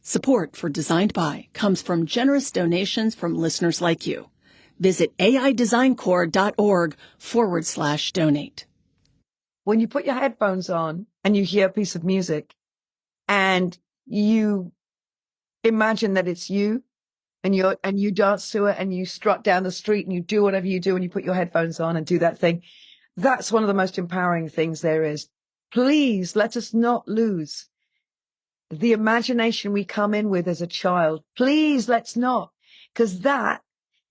Support for Designed By comes from generous donations from listeners like you. Visit aidesigncorps.org/donate. When you put your headphones on and you hear a piece of music and you imagine that it's you and you dance to it and you strut down the street and you do whatever you do and you put your headphones on and do that thing, that's one of the most empowering things there is. Please let us not lose the imagination we come in with as a child. Please, let's not, because that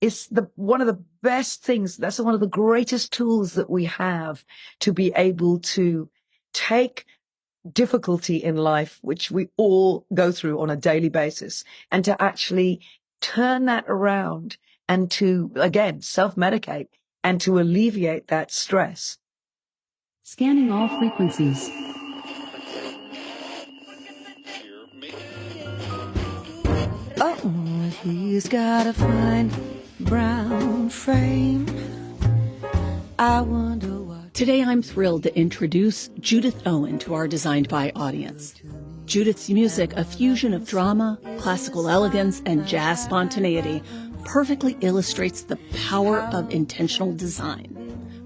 is one of the best things. That's one of the greatest tools that we have to be able to take difficulty in life, which we all go through on a daily basis, and to actually turn that around and to, again, self-medicate and to alleviate that stress. Scanning all frequencies. Oh, he's got a fine brown frame. I wonder what. Today I'm thrilled to introduce Judith Owen to our Designed By audience. Judith's music, a fusion of drama, classical elegance, and jazz spontaneity, perfectly illustrates the power of intentional design.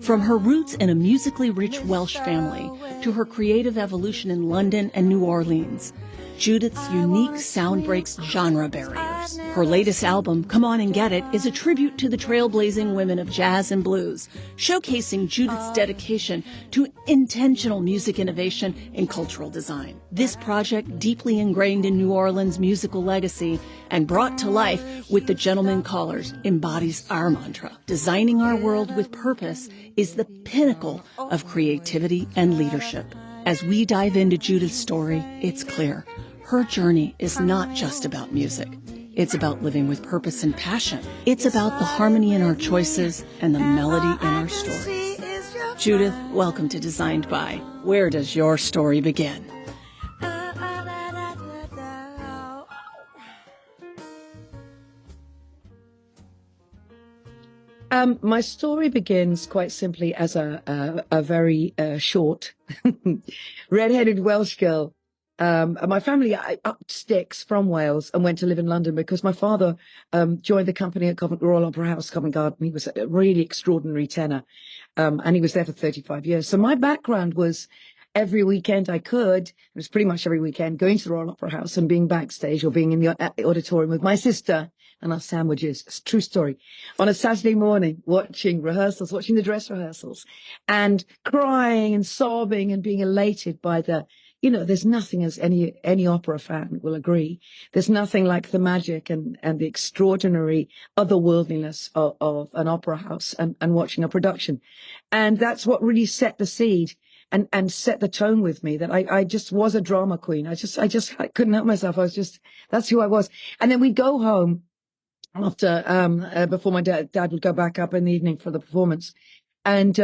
From her roots in a musically rich Welsh family to her creative evolution in London and New Orleans, Judith's unique sound breaks genre barriers. Her latest album, Come On and Get It, is a tribute to the trailblazing women of jazz and blues, showcasing Judith's dedication to intentional music innovation and cultural design. This project, deeply ingrained in New Orleans' musical legacy and brought to life with the Gentlemen Callers, embodies our mantra. Designing our world with purpose is the pinnacle of creativity and leadership. As we dive into Judith's story, it's clear her journey is not just about music. It's about living with purpose and passion. It's about the harmony in our choices and the melody in our stories. Judith, welcome to Designed By. Where does your story begin? My story begins quite simply as a very short, red-headed Welsh girl. My family upped sticks from Wales and went to live in London because my father joined the company at Royal Opera House, Covent Garden. He was a really extraordinary tenor, and he was there for 35 years. So my background was every weekend it was pretty much every weekend, going to the Royal Opera House and being backstage or being in the auditorium with my sister and our sandwiches. It's a true story. On a Saturday morning, watching the dress rehearsals, and crying and sobbing and being elated by there's nothing, as any opera fan will agree, there's nothing like the magic and the extraordinary otherworldliness of an opera house and watching a production. And that's what really set the seed and set the tone with me, that I just was a drama queen. I couldn't help myself. That's who I was. And then we'd go home after, before my dad would go back up in the evening for the performance. And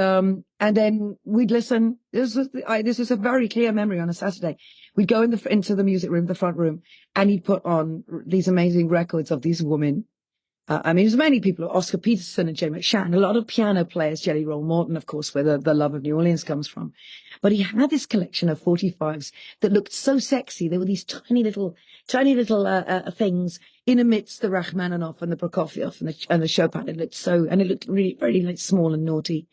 then we'd listen. This is a very clear memory on a Saturday. We'd go into the music room, the front room, and he'd put on these amazing records of these women. There's many people, Oscar Peterson and Jay McShann, a lot of piano players, Jelly Roll Morton, of course, where the love of New Orleans comes from. But he had this collection of 45s that looked so sexy. They were these tiny little things in amidst the Rachmaninoff and the Prokofiev and the Chopin. It looked really very small and naughty.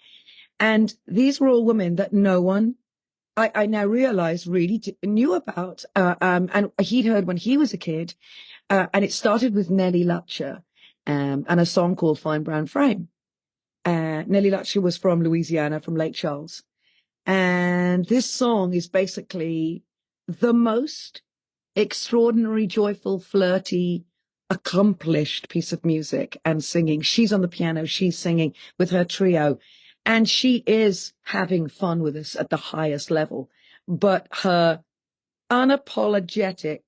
And these were all women that no one, I now realize, really knew about. And he'd heard when he was a kid. And it started with Nellie Lutcher. And a song called Fine Brown Frame. Nellie Lutcher was from Louisiana, from Lake Charles. And this song is basically the most extraordinary, joyful, flirty, accomplished piece of music and singing. She's on the piano, she's singing with her trio, and she is having fun with us at the highest level. But her unapologetic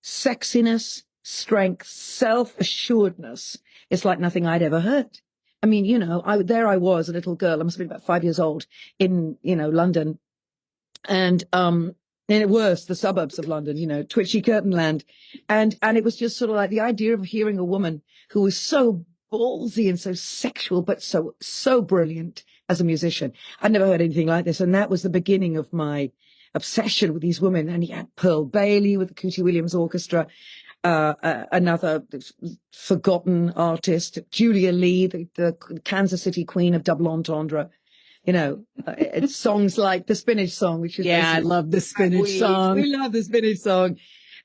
sexiness, strength, self-assuredness is like nothing I'd ever heard. I mean, I was a little girl. I must have been about 5 years old in, London. And it was the suburbs of London, twitchy curtain land. And it was just sort of like the idea of hearing a woman who was so ballsy and so sexual, but so brilliant as a musician. I'd never heard anything like this. And that was the beginning of my obsession with these women. And he had Pearl Bailey with the Cootie Williams Orchestra, another forgotten artist, Julia Lee, the Kansas City Queen of double entendre. You know, it's songs like the Spinach Song, which is Yeah, I love the Spinach Song. We love the Spinach Song.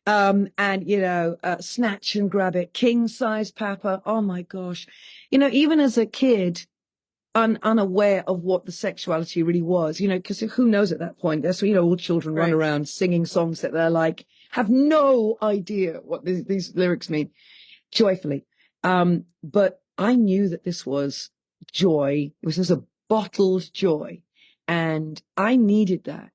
And, you know, Snatch and Grab It, King Size Papa. Oh my gosh. You know, even as a kid, unaware of what the sexuality really was, you know, because who knows at that point? That's, you know, all children run around singing songs that they're like, have no idea what these lyrics mean, joyfully. But I knew that this was joy. It was just a bottled joy. And I needed that.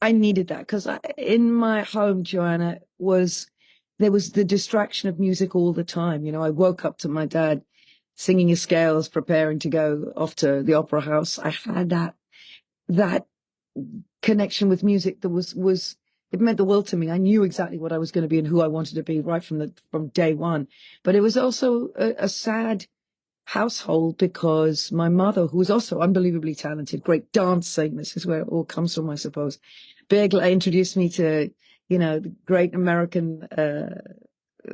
I needed that because in my home, Joanna, there was the distraction of music all the time. You know, I woke up to my dad singing his scales, preparing to go off to the opera house. I had that connection with music that was it meant the world to me. I knew exactly what I was going to be and who I wanted to be right from day one. But it was also a sad household because my mother, who was also unbelievably talented, great dancing, this is where it all comes from, I suppose. Introduced me to, you know, the great American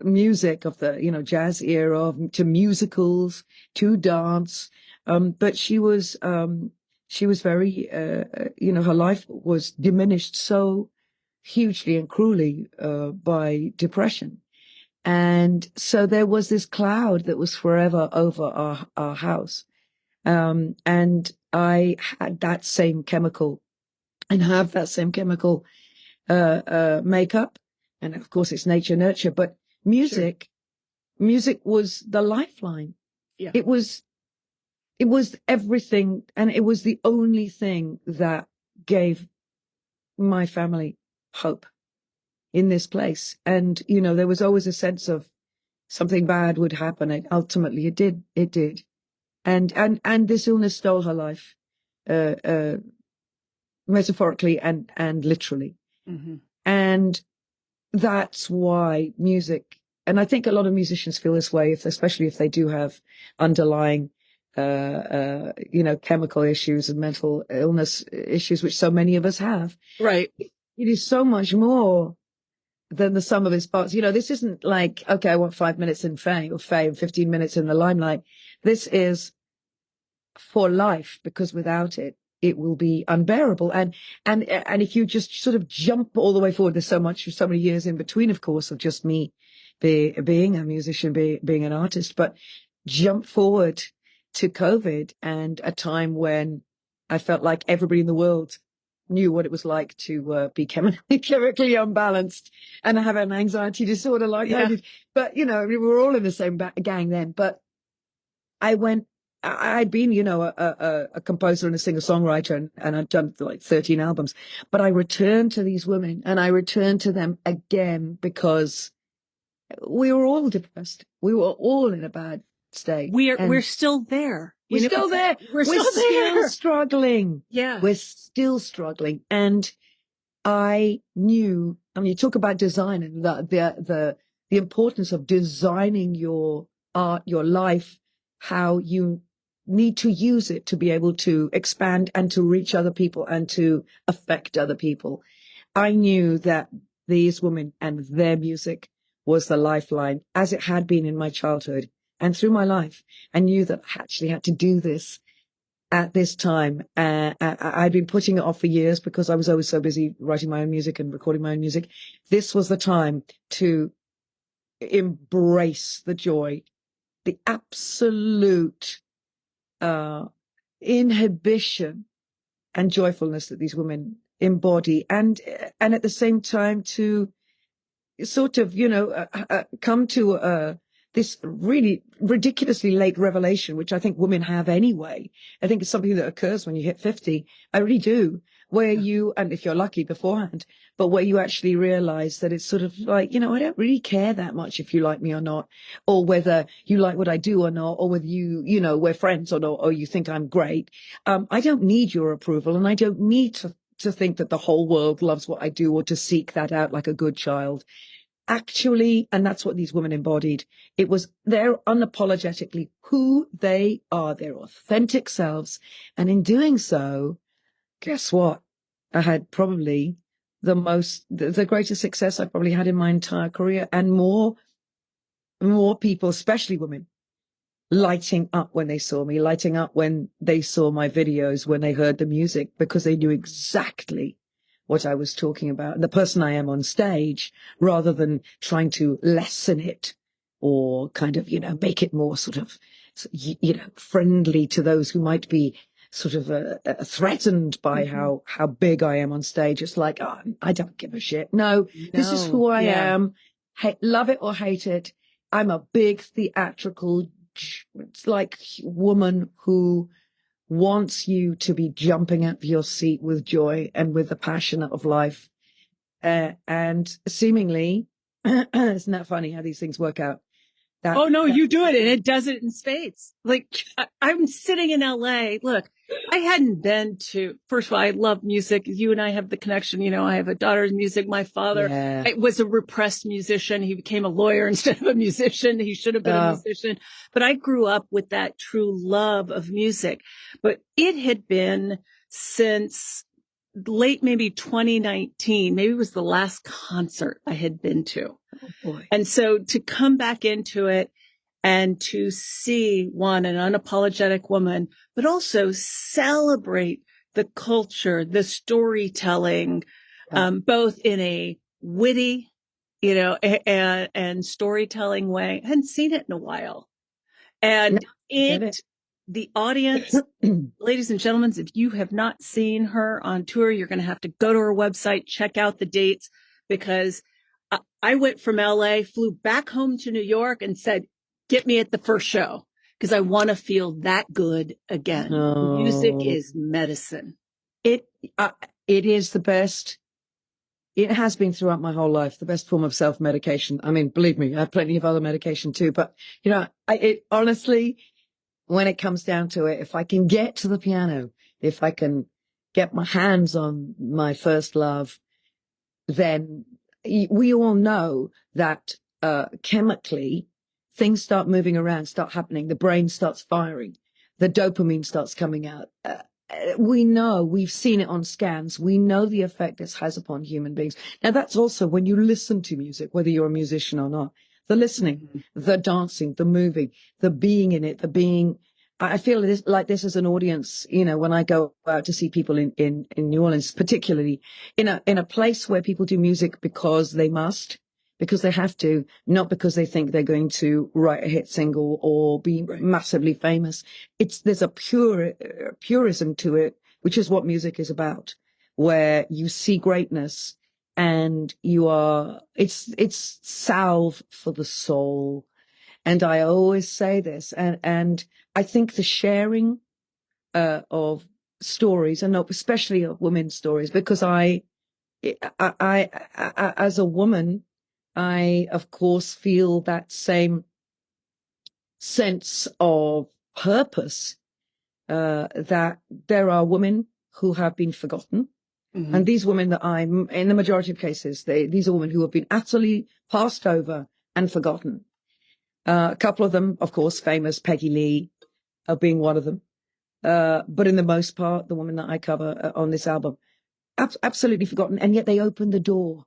music of the, you know, jazz era, to musicals, to dance. But she was very, you know, her life was diminished so hugely and cruelly by depression. And so there was this cloud that was forever over our house. And I had that same chemical and have that same chemical makeup. And of course it's nature nurture, but music was the lifeline. Yeah. It was everything. And it was the only thing that gave my family hope in this place. And, you know, there was always a sense of something bad would happen. And ultimately it did. And this illness stole her life, metaphorically and literally. Mm-hmm. And that's why music, and I think a lot of musicians feel this way, especially if they do have underlying, you know, chemical issues and mental illness issues, which so many of us have. Right. It is so much more than the sum of its parts. You know, this isn't like, okay, I want 5 minutes in fame or 15 minutes in the limelight. This is for life, because without it, it will be unbearable. And if you just sort of jump all the way forward, there's so many years in between, of course, of just me being a musician, being an artist, but jump forward to COVID and a time when I felt like everybody in the world knew what it was like to be chemically unbalanced and have an anxiety disorder like I did. But, you know, we were all in the same gang then. But I'd been, you know, a composer and a singer-songwriter, and I'd done like 13 albums. But I returned to these women, and I returned to them again because we were all depressed. We were all in a bad state. We're still there. We're still there. We're still struggling. Yeah. We're still struggling. And I knew, I mean, you talk about design and the importance of designing your art, your life, how you need to use it to be able to expand and to reach other people and to affect other people. I knew that these women and their music was the lifeline, as it had been in my childhood and through my life. I knew that I actually had to do this at this time. I'd been putting it off for years because I was always so busy writing my own music and recording my own music. This was the time to embrace the joy, the absolute inhibition and joyfulness that these women embody, and at the same time to sort of, you know, come to this really ridiculously late revelation, which I think women have anyway. I think it's something that occurs when you hit 50. I really do. Where you, and if you're lucky beforehand, but where you actually realize that it's sort of like, you know, I don't really care that much if you like me or not, or whether you like what I do or not, or whether you know, we're friends or not, or you think I'm great. I don't need your approval, and I don't need to think that the whole world loves what I do or to seek that out like a good child. Actually, and that's what these women embodied. It was they're unapologetically who they are, their authentic selves. And in doing so, guess what? I had probably the greatest success I probably had in my entire career, and more people, especially women, lighting up when they saw me, lighting up when they saw my videos, when they heard the music, because they knew exactly what I was talking about, the person I am on stage, rather than trying to lessen it or kind of, make it more sort of, friendly to those who might be sort of threatened by how big I am on stage. It's like, oh, I don't give a shit. No, this is who I am. Love it or hate it. I'm a big theatrical, it's like woman who wants you to be jumping out of your seat with joy and with the passion of life. And seemingly, isn't that funny how these things work out? You do it, and it does it in spades. Like, I'm sitting in LA. Look, I hadn't been to, first of all, I love music. You and I have the connection. I have a daughter's music. My father was a repressed musician. He became a lawyer instead of a musician. He should have been a musician. But I grew up with that true love of music. But it had been since late, maybe 2019, maybe it was the last concert I had been to. Oh boy. And so to come back into it and to see an unapologetic woman, but also celebrate the culture, the storytelling, both in a witty, and storytelling way. I hadn't seen it in a while. And the audience, ladies and gentlemen, if you have not seen her on tour, you're going to have to go to her website, check out the dates, because I went from LA, flew back home to New York and said, get me at the first show, because I want to feel that good again. Oh. Music is medicine. It is the best. It has been throughout my whole life, the best form of self-medication. I mean, believe me, I have plenty of other medication too, but honestly, when it comes down to it, if I can get to the piano, if I can get my hands on my first love, then we all know that chemically things start moving around, start happening. The brain starts firing. The dopamine starts coming out. We know, we've seen it on scans. We know the effect this has upon human beings. Now, that's also when you listen to music, whether you're a musician or not. The listening, the dancing, the moving, the being in it, I feel like this as an audience, when I go out to see people in New Orleans, particularly in a place where people do music because they must, because they have to, not because they think they're going to write a hit single or be massively famous. There's a purism to it, which is what music is about, where you see greatness and it's salve for the soul. And I always say this, and I think the sharing of stories, and especially of women's stories, because I as a woman, I of course feel that same sense of purpose, that there are women who have been forgotten. Mm-hmm. And these women that in the majority of cases, these are women who have been utterly passed over and forgotten. A couple of them, of course, famous, Peggy Lee being one of them. But in the most part, the woman that I cover on this album, absolutely forgotten. And yet they opened the door.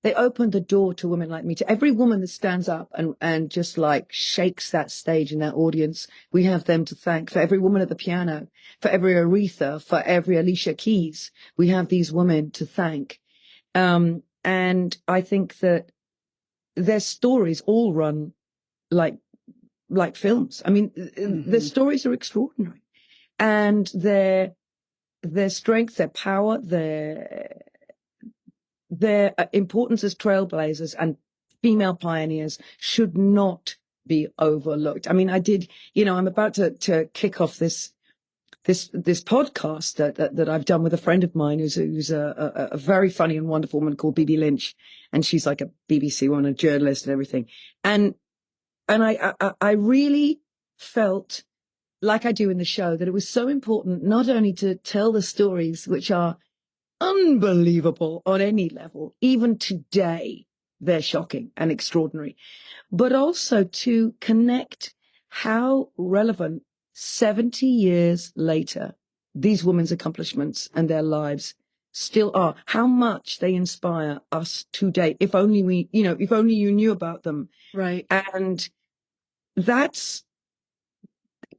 They opened the door to women like me, to every woman that stands up and just like shakes that stage in that audience. We have them to thank. For every woman at the piano, for every Aretha, for every Alicia Keys, we have these women to thank. And I think that their stories all run like films. I mean, their stories are extraordinary, and their strength, their power, their importance as trailblazers and female pioneers should not be overlooked. I mean, I'm about to kick off this podcast that I've done with a friend of mine who's a very funny and wonderful woman called BB Lynch, and she's like a BBC woman, a journalist and everything. And I really felt, like I do in the show, that it was so important not only to tell the stories which are unbelievable on any level, even today they're shocking and extraordinary, but also to connect how relevant 70 years later these women's accomplishments and their lives still are, how much they inspire us today. If only if only you knew about them. Right. And that's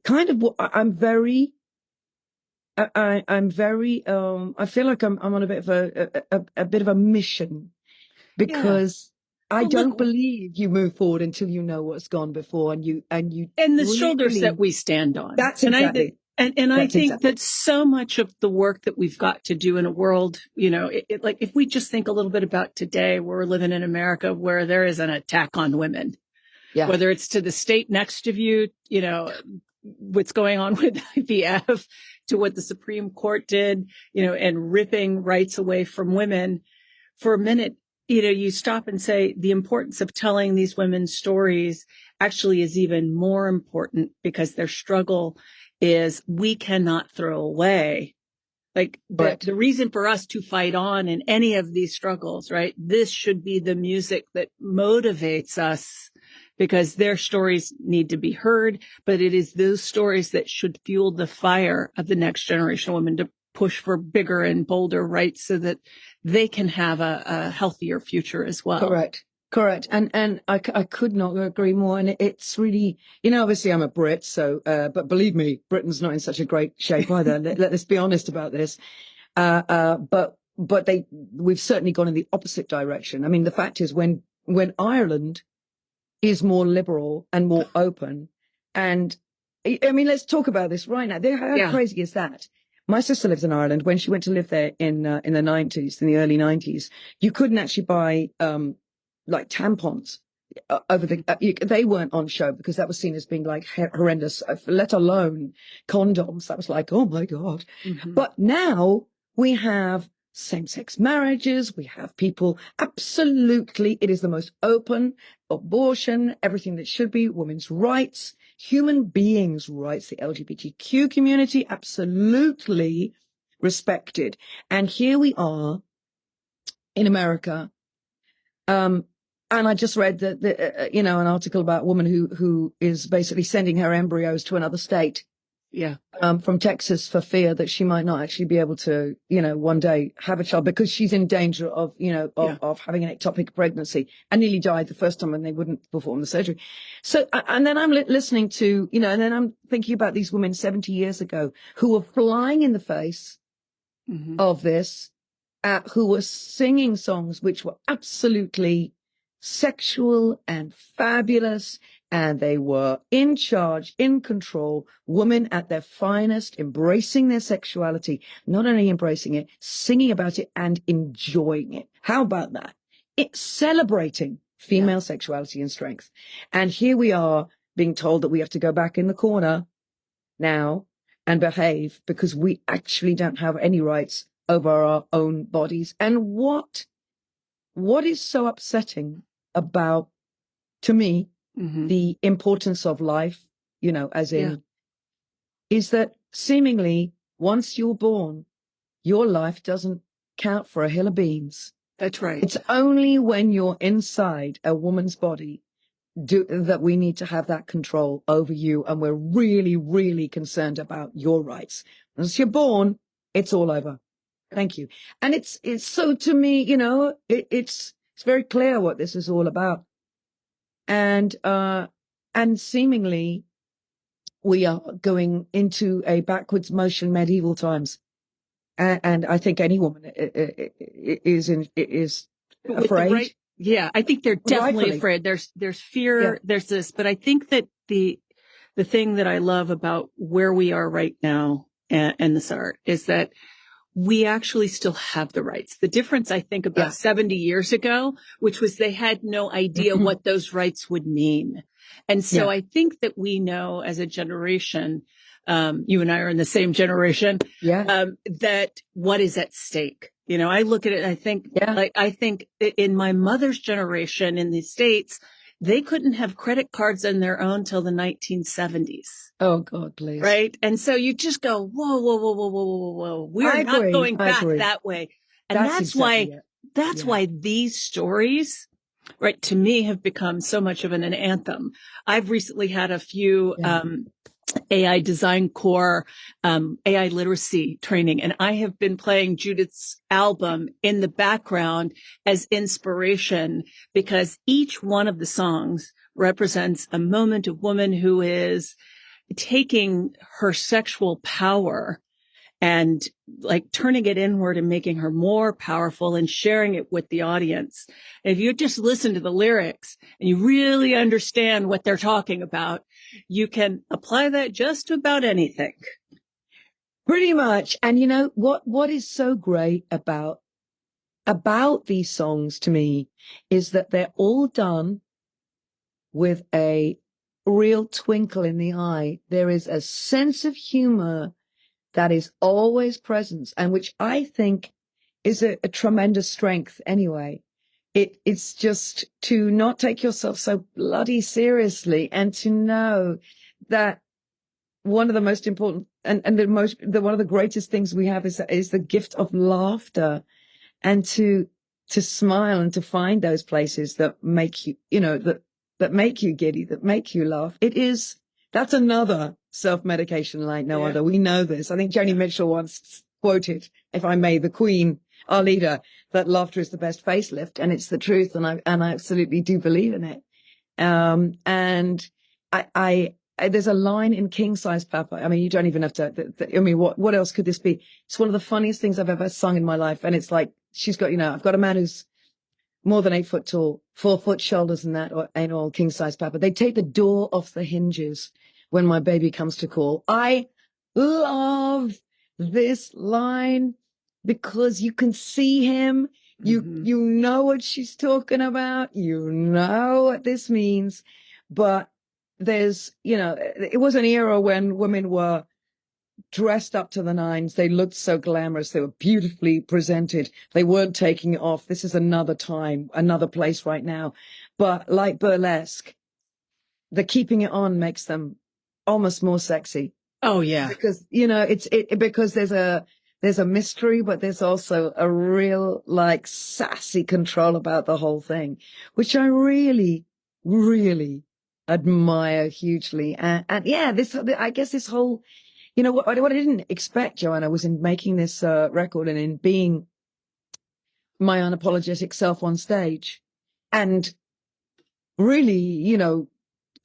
kind of what I'm very, I feel like I'm on a bit of a mission, because I Well, don't look, believe you move forward until you know what's gone before, and the really, shoulders that we stand on. That's exactly. And I That's think exactly. that so much of the work that we've got to do in a world, like if we just think a little bit about today, we're living in America where there is an attack on women, whether it's to the state next of you, what's going on with IVF, to what the Supreme Court did, and ripping rights away from women. For a minute, you stop and say the importance of telling these women's stories actually is even more important, because their struggle is we cannot throw away. Like the reason for us to fight on in any of these struggles, right? This should be the music that motivates us, because their stories need to be heard, but it is those stories that should fuel the fire of the next generation of women to push for bigger and bolder rights so that they can have a healthier future as well. Correct. And I could not agree more. And it's really, obviously I'm a Brit, so, but believe me, Britain's not in such a great shape either. Let's be honest about this. But we've certainly gone in the opposite direction. I mean, the fact is when Ireland is more liberal and more open, and I mean, let's talk about this right now. How crazy is that? My sister lives in Ireland. When she went to live there in the 90s, in the early 90s, you couldn't actually buy, like tampons over they weren't on show, because that was seen as being like horrendous, let alone condoms. That was like, oh my God. Mm-hmm. But now we have same-sex marriages. We have people absolutely, it is the most open, abortion, everything that should be, women's rights, human beings' rights, the LGBTQ community, absolutely respected. And here we are in America. And I just read that, an article about a woman who is basically sending her embryos to another state. From Texas, for fear that she might not actually be able to, one day have a child, because she's in danger of having an ectopic pregnancy, and nearly died the first time when they wouldn't perform the surgery. So, and then I'm listening to, and then I'm thinking about these women 70 years ago who were flying in the face of this, who were singing songs which were absolutely sexual and fabulous, and they were in charge, in control, women at their finest, embracing their sexuality, not only embracing it, singing about it and enjoying it. How about that? It's celebrating female sexuality and strength. And here we are being told that we have to go back in the corner now and behave, because we actually don't have any rights over our own bodies. And what is so upsetting about, to me, the importance of life, as in, is that seemingly once you're born, your life doesn't count for a hill of beans. That's right. It's only when you're inside a woman's body that we need to have that control over you. And we're really, really concerned about your rights. Once you're born, it's all over. Thank you. And it's so, to me, it's very clear what this is all about. And seemingly we are going into a backwards motion, medieval times. And I think any woman is afraid. I think they're definitely afraid. There's fear, there's this, but I think that the thing that I love about where we are right now and this art is that we actually still have the rights. The difference, I think, about 70 years ago, which was they had no idea what those rights would mean. And so I think that we know as a generation, you and I are in the same generation, that what is at stake. I look at it and I think, I think in my mother's generation in the States, they couldn't have credit cards on their own till the 1970s. Oh, God, please. Right. And so you just go, whoa, whoa, whoa, whoa, whoa, whoa, whoa. We're not going back that way. And that's why these stories, right, to me have become so much of an anthem. I've recently had a few AI design core, AI literacy training. And I have been playing Judith's album in the background as inspiration because each one of the songs represents a moment of woman who is taking her sexual power and like turning it inward and making her more powerful and sharing it with the audience. If you just listen to the lyrics and you really understand what they're talking about, you can apply that just to about anything. Pretty much. And you know, what is so great about these songs to me is that they're all done with a real twinkle in the eye. There is a sense of humor that is always present and which I think is a tremendous strength anyway. It's just to not take yourself so bloody seriously and to know that one of the most important and one of the greatest things we have is the gift of laughter, and to smile and to find those places that make you, that make you giddy, that make you laugh. That's another self-medication like no other. We know this. I think Joni Mitchell once quoted, if I may, the Queen, our leader, that laughter is the best facelift, and it's the truth, and I absolutely do believe in it. And I there's a line in King Size Papa. I mean, you don't even have to. What else could this be? It's one of the funniest things I've ever sung in my life, and it's like she's got, I've got a man who's more than 8 foot tall, 4 foot shoulders, and that ain't all King Size Papa. They take the door off the hinges when my baby comes to call. I love this line because you can see him. You know what she's talking about. You know what this means. But there's, it was an era when women were dressed up to the nines. They looked so glamorous. They were beautifully presented. They weren't taking it off. This is another time, another place right now. But like burlesque, the keeping it on makes them almost more sexy. Oh yeah. Because, because there's a mystery, but there's also a real like sassy control about the whole thing, which I really, really admire hugely. And yeah, I guess this whole, what I didn't expect, Joanna, was in making this record and in being my unapologetic self on stage and really,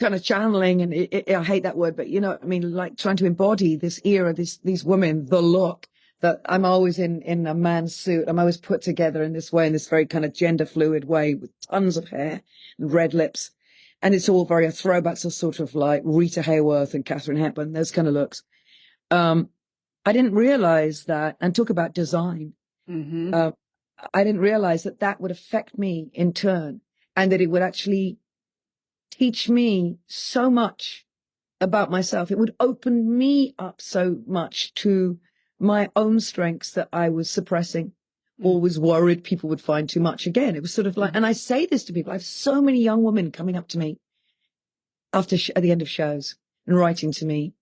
kind of channeling, and I hate that word, but like trying to embody this era, these women, the look that I'm always in a man's suit. I'm always put together in this way, in this very kind of gender fluid way with tons of hair and red lips. And it's all very a throwback to sort of like Rita Hayworth and Katharine Hepburn, those kind of looks. I didn't realize that, and talk about design. I didn't realize that would affect me in turn, and that it would actually teach me so much about myself. It would open me up so much to my own strengths that I was suppressing, or was worried people would find too much. Again, it was sort of like, and I say this to people, I have so many young women coming up to me at the end of shows and writing to me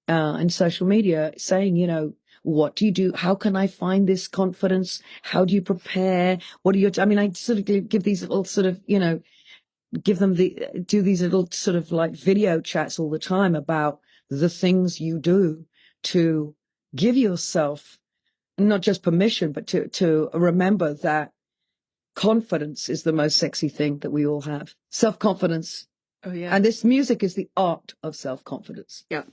and social media saying, what do you do? How can I find this confidence? How do you prepare? What are your, I sort of give these little sort of, do these little sort of like video chats all the time about the things you do to give yourself not just permission, but to remember that confidence is the most sexy thing that we all have. Self-confidence. Oh yeah. And this music is the art of self-confidence. Yeah.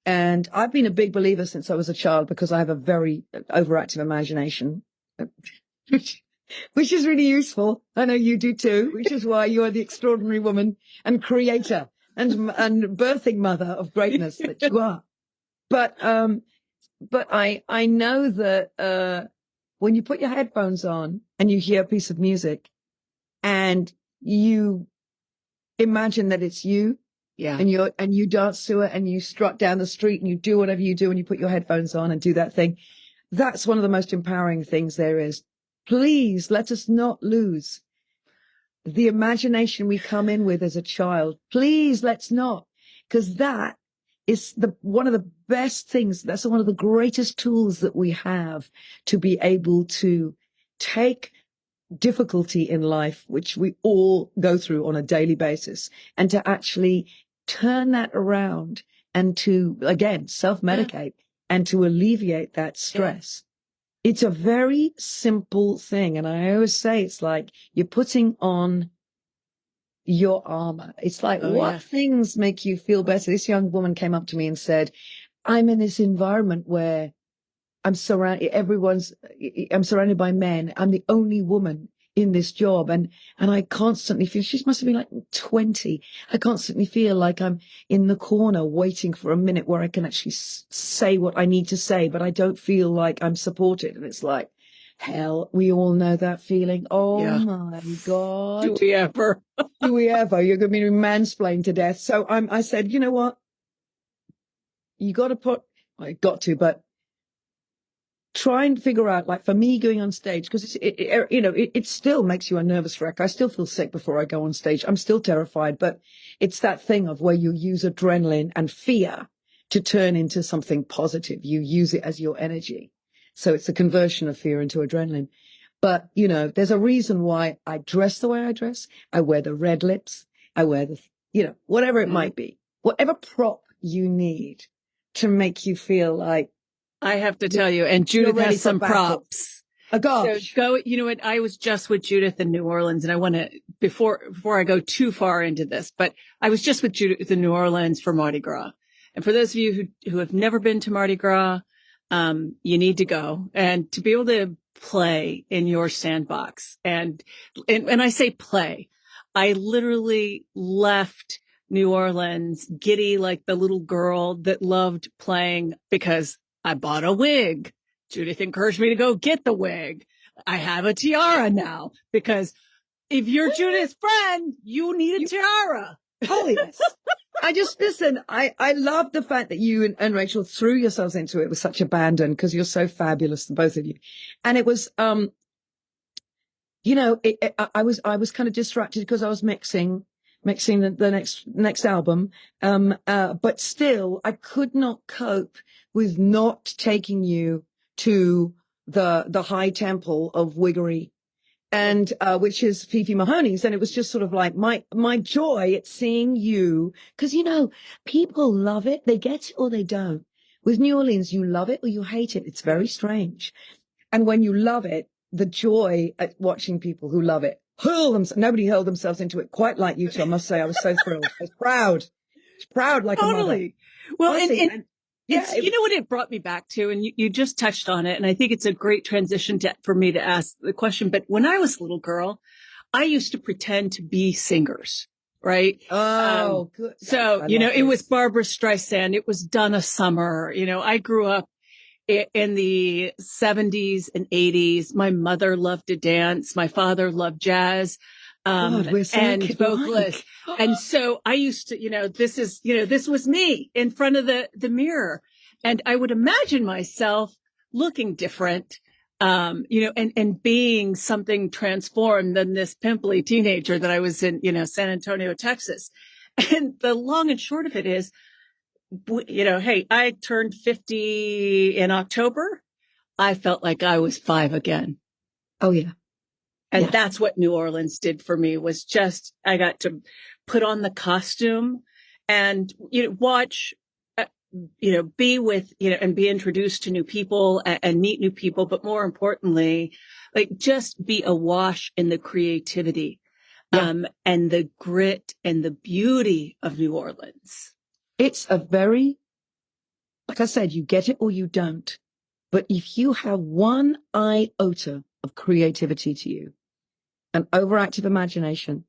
And I've been a big believer since I was a child because I have a very overactive imagination, which is really useful. I know you do too, which is why you are the extraordinary woman and creator and birthing mother of greatness that you are. But I know that when you put your headphones on and you hear a piece of music and you imagine that it's you, and you dance to it and you strut down the street and you do whatever you do and you put your headphones on and do that thing, that's one of the most empowering things there is. Please let us not lose the imagination we come in with as a child. Please, let's not, because that is one of the best things. That's one of the greatest tools that we have to be able to take difficulty in life, which we all go through on a daily basis, and to actually turn that around and to, again, self-medicate and to alleviate that stress. It's a very simple thing. And I always say it's like you're putting on your armor. It's like, what things make you feel better? This young woman came up to me and said, I'm in this environment where I'm surrounded by men. I'm the only woman in this job. And I constantly feel, she must have been like 20. I constantly feel like I'm in the corner waiting for a minute where I can actually say what I need to say, but I don't feel like I'm supported. And it's like, hell, we all know that feeling. Oh my God. Do we ever? Do we ever? You're going to be mansplained to death. So I said, you know what? You got to but try and figure out, like for me going on stage, because it still makes you a nervous wreck. I still feel sick before I go on stage. I'm still terrified, but it's that thing of where you use adrenaline and fear to turn into something positive. You use it as your energy. So it's a conversion of fear into adrenaline. But, there's a reason why I dress the way I dress. I wear the red lips. I wear the, whatever it might be, whatever prop you need to make you feel like, I have to tell you, and Judith has some props. Oh gosh. So you know what? I was just with Judith in New Orleans, and I want to, before I go too far into this, but I was just with Judith in New Orleans for Mardi Gras. And for those of you who have never been to Mardi Gras, you need to go, and to be able to play in your sandbox. And I say play, I literally left New Orleans giddy like the little girl that loved playing because I bought a wig. Judith encouraged me to go get the wig. I have a tiara now because if you're Judith's friend, you need a tiara. Oh, yes. I love the fact that you and Rachel threw yourselves into it with such abandon because you're so fabulous, both of you. And it was, I was kind of distracted because I was mixing the next album. But still I could not cope with not taking you to the high temple of wiggery, and which is Fifi Mahoney's. And it was just sort of like my joy at seeing you, because people love it, they get it or they don't. With New Orleans, you love it or you hate it. It's very strange. And when you love it, the joy at watching people who love it nobody hurled themselves into it quite like you two. I must say, I was so thrilled. I was proud like a mother. Well, and you know what it brought me back to, and you just touched on it, and I think it's a great transition for me to ask the question. But when I was a little girl, I used to pretend to be singers, right? Oh, good. So, it was Barbara Streisand, it was Donna Summer. I grew up in the 70s and 80s. My mother loved to dance. My father loved jazz. And vocalist. And so I used to, this was me in front of the mirror. And I would imagine myself looking different, and being something transformed than this pimply teenager that I was in, San Antonio, Texas. And the long and short of it is, hey, I turned 50 in October. I felt like I was 5 again. Oh, yeah. And that's what New Orleans did for me, was just, I got to put on the costume and, watch, be with, and be introduced to new people and meet new people. But more importantly, like just be awash in the creativity, and the grit and the beauty of New Orleans. It's a very, like I said, you get it or you don't. But if you have one iota of creativity to you, an overactive imagination,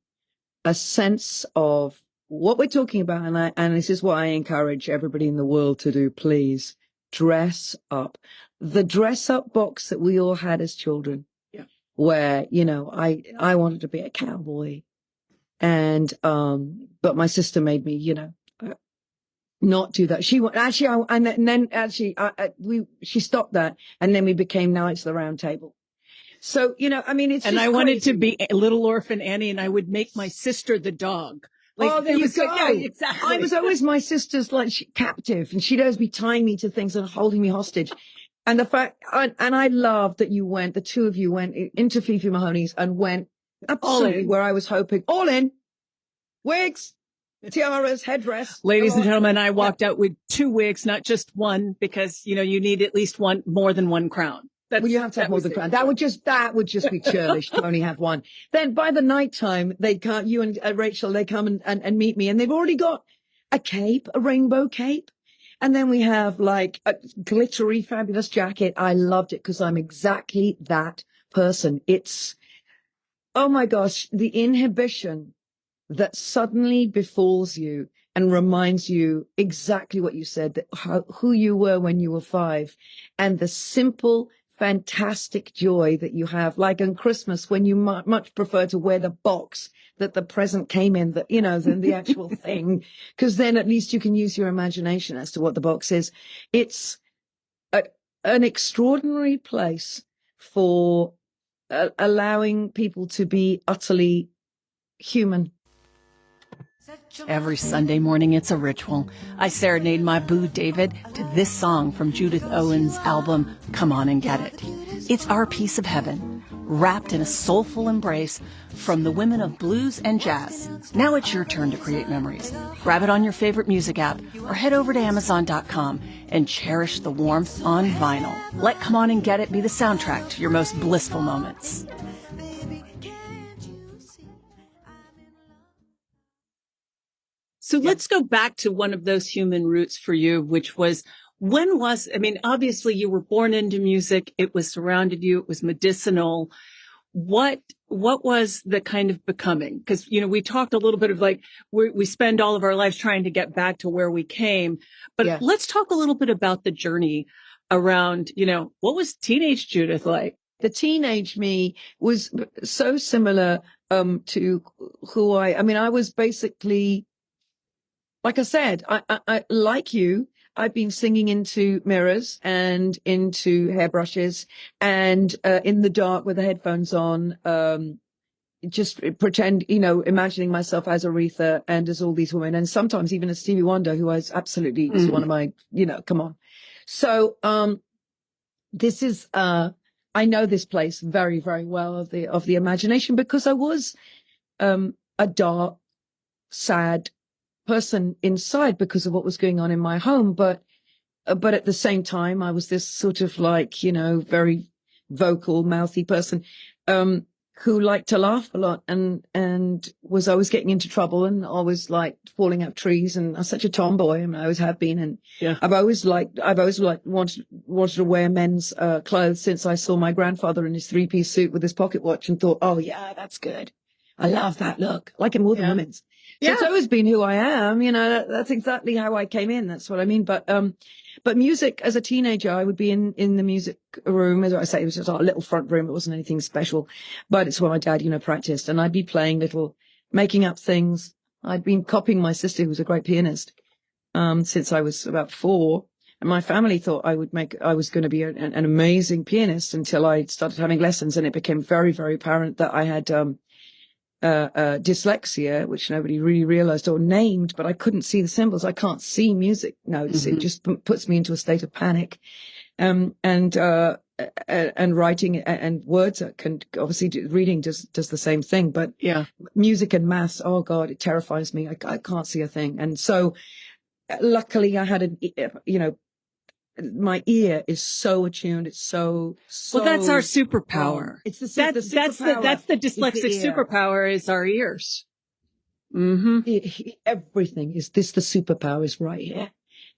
a sense of what we're talking about, and this is what I encourage everybody in the world to do, please, dress up. The dress up box that we all had as children, where, I wanted to be a cowboy. And, but my sister made me, not do that. She she stopped that, and then we became Knights of the Round Table. So, it's and just I wanted crazy. to be Little Orphan Annie, and I would make my sister the dog. There you go. Yeah, exactly. I was always my sister's captive, and she'd always be tying me to things and holding me hostage. And the fact, and I love that the two of you went into Fifi Mahoney's and went absolutely where I was hoping, all in, wigs, tiaras, headdress. Ladies and gentlemen, I walked out with 2 wigs, not just one, because, you know, you need at least more than one crown. Well, you have to have more than crown. That would just be churlish to only have one. Then by the nighttime, you and Rachel, they come and meet me, and they've already got a cape, a rainbow cape. And then we have like a glittery, fabulous jacket. I loved it because I'm exactly that person. It's, oh my gosh, the inhibition that suddenly befalls you and reminds you exactly what you said, who you were when you were 5, and the simple, fantastic joy that you have, like on Christmas, when you much prefer to wear the box that the present came in, than the actual thing, because then at least you can use your imagination as to what the box is. It's an extraordinary place for allowing people to be utterly human. Every Sunday morning, it's a ritual. I serenade my boo David to this song from Judith Owen's album, Come On and Get It. It's our piece of heaven, wrapped in a soulful embrace from the women of blues and jazz. Now it's your turn to create memories. Grab it on your favorite music app or head over to Amazon.com and cherish the warmth on vinyl. Let Come On and Get It be the soundtrack to your most blissful moments. So let's go back to one of those human roots for you, which was, obviously you were born into music. It was surrounded you. It was medicinal. What was the kind of becoming? Because, we talked a little bit of like, we spend all of our lives trying to get back to where we came. But Let's talk a little bit about the journey around, what was teenage Judith like? The teenage me was so similar to who I was basically, like I said, I like you, I've been singing into mirrors and into hairbrushes and in the dark with the headphones on, just pretend, imagining myself as Aretha and as all these women, and sometimes even as Stevie Wonder, who is absolutely is one of my, come on. So this is I know this place very, very well of the imagination, because I was a dark, sad person inside because of what was going on in my home, but at the same time I was this sort of like, very vocal, mouthy person who liked to laugh a lot and was always getting into trouble and always like falling out trees, and I'm such a tomboy. I always have been, and I've always wanted to wear men's clothes since I saw my grandfather in his 3-piece suit with his pocket watch and thought, oh yeah, that's good. I love that look. I like it more than women's. So it's always been who I am. That's exactly how I came in. That's what I mean. But music as a teenager, I would be in the music room. As I say, it was just a little front room. It wasn't anything special, but it's where my dad, practiced, and I'd be playing making up things. I'd been copying my sister, who was a great pianist, since I was about 4. And my family thought I was going to be an amazing pianist until I started having lessons, and it became very, very apparent that I had, dyslexia, which nobody really realized or named, but I couldn't see the symbols. I can't see music notes. Mm-hmm. It just puts me into a state of panic. And writing and words can obviously, reading does the same thing, but music and maths, oh God, it terrifies me. I can't see a thing. And so luckily I had my ear is so attuned. It's so. Well, that's our superpower. It's the superpower. That's the dyslexic superpower is our ears. Mm-hmm. Everything is this. The superpower is right here.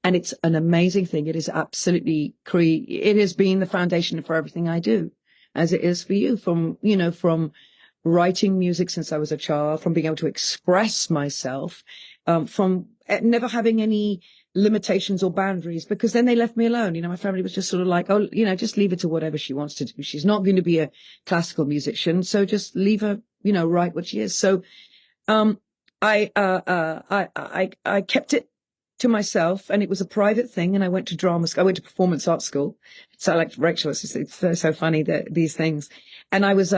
And it's an amazing thing. It is absolutely it has been the foundation for everything I do, as it is for you, from writing music since I was a child, from being able to express myself, from never having any limitations or boundaries, because then they left me alone. My family was just sort of like, oh, just leave her to whatever she wants to do. She's not going to be a classical musician, so just leave her, write what she is. So, I kept it to myself, and it was a private thing. And I went to drama school. I went to performance art school. So like Rachel, it's so funny that these things. And I was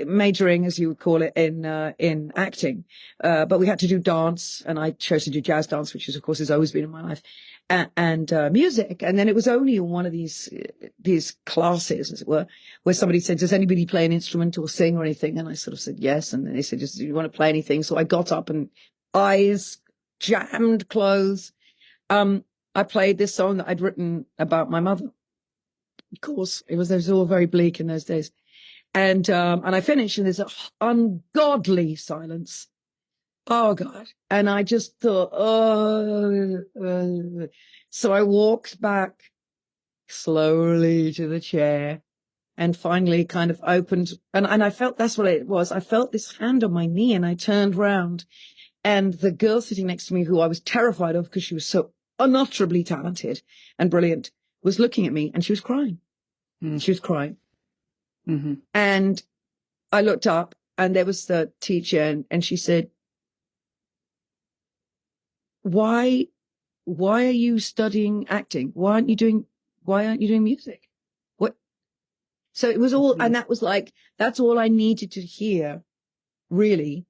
majoring, as you would call it, in acting. But we had to do dance, and I chose to do jazz dance, which is, of course, has always been in my life, and music. And then it was only in one of these classes, as it were, where somebody said, "Does anybody play an instrument or sing or anything?" And I sort of said yes. And then they said, "Do you want to play anything?" So I got up and eyes jammed closed. I played this song that I'd written about my mother. Of course, it was all very bleak in those days. And I finished, and there's an ungodly silence. Oh God. And I just thought, so I walked back slowly to the chair and finally kind of opened, and I felt that's what it was. I felt this hand on my knee, and I turned round, and the girl sitting next to me, who I was terrified of because she was so unutterably talented and brilliant, was looking at me, and she was crying. She was crying. Mm-hmm. And I looked up, and there was the teacher, and she said, why are you studying acting? Why aren't you doing music? What? So it was all, and that was like, that's all I needed to hear, really,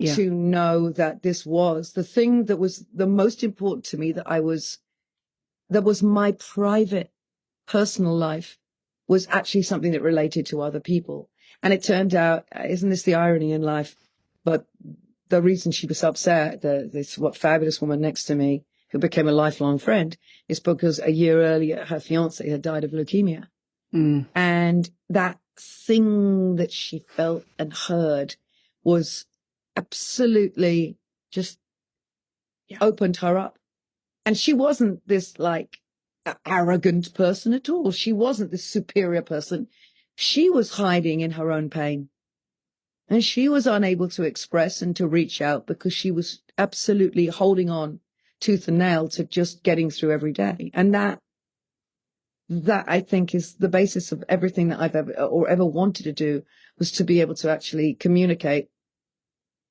to know that this was the thing that was the most important to me, that was my private, personal life, was actually something that related to other people. And it turned out, isn't this the irony in life? But the reason she was upset, this fabulous woman next to me, who became a lifelong friend, is because a year earlier, her fiance had died of leukemia. Mm. And that thing that she felt and heard was absolutely just opened her up. And she wasn't this like arrogant person at all. She wasn't this superior person. She was hiding in her own pain. And she was unable to express and to reach out because she was absolutely holding on tooth and nail to just getting through every day. And that I think is the basis of everything that I've ever wanted to do, was to be able to actually communicate,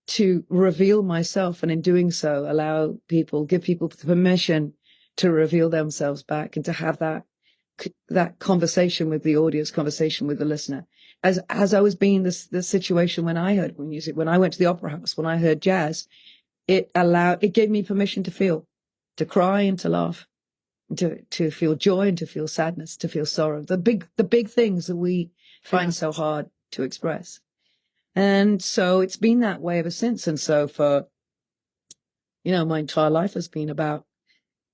to reveal myself, and in doing so, give people the permission to reveal themselves back, and to have that conversation with the audience, conversation with the listener. As I was being the situation when I heard music, when I went to the opera house, when I heard jazz, it gave me permission to feel, to cry and to laugh, to feel joy and to feel sadness, to feel sorrow, the big things that we find so hard to express. And so it's been that way ever since. And so for, my entire life has been about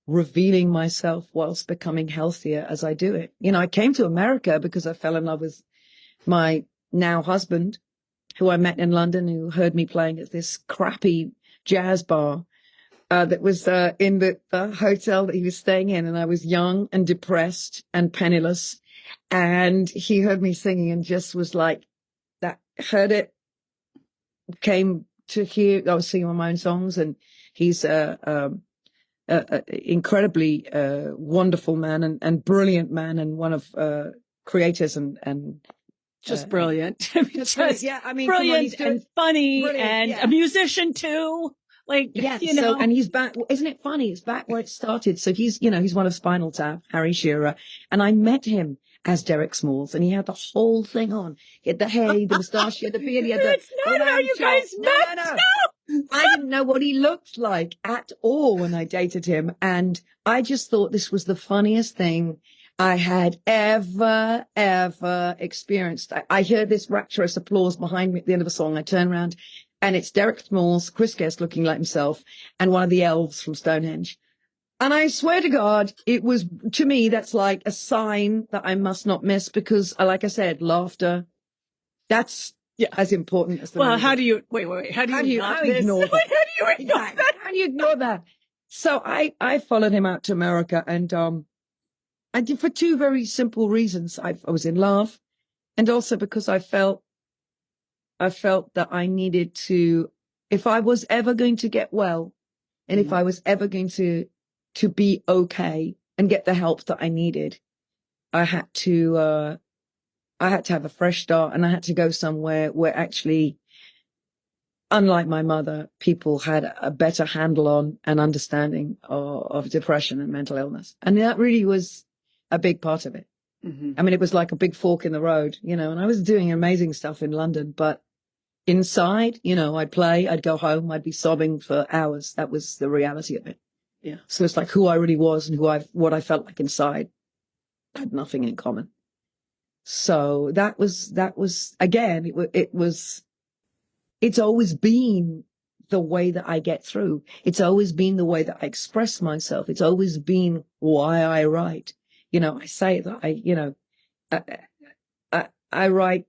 revealing myself whilst becoming healthier as I do it. I came to America because I fell in love with my now husband, who I met in London, who heard me playing at this crappy jazz bar that was in the hotel that he was staying in. And I was young and depressed and penniless. And he heard me singing and just was like, heard it, came to hear, I was singing my own songs. And he's incredibly wonderful man and brilliant man, and one of creators and just brilliant. Just brilliant and funny, and a musician too. So, and he's back. Isn't it funny? It's back where it started. So he's one of Spinal Tap, Harry Shearer, and I met him as Derek Smalls, and he had the whole thing on. He had the hair, the moustache, he had the beard, he had the... That's not how you guys met! No. I didn't know what he looked like at all when I dated him, and I just thought this was the funniest thing I had ever experienced. I heard this rapturous applause behind me at the end of a song. I turn around, and it's Derek Smalls, Chris Guest looking like himself, and one of the elves from Stonehenge. And I swear to God, it was, to me, that's like a sign that I must not miss, because, like I said, laughter, that's as important as the music. How do you, wait, how do you ignore that? How do you ignore that? How do you ignore that? So I followed him out to America, and I did for two very simple reasons. I was in love, and also because I felt that I needed to, if I was ever going to get well, and if I was ever going to be okay and get the help that I needed, I had to have a fresh start, and I had to go somewhere where actually unlike my mother, people had a better handle on and understanding of depression and mental illness. And that really was a big part of it. Mm-hmm. I mean, it was like a big fork in the road, and I was doing amazing stuff in London, but inside, I'd play, I'd go home, I'd be sobbing for hours. That was the reality of it. Yeah. So it's like who I really was and what I felt like inside had nothing in common. So that was again, it's always been the way that I get through. It's always been the way that I express myself. It's always been why I write. I say that I write,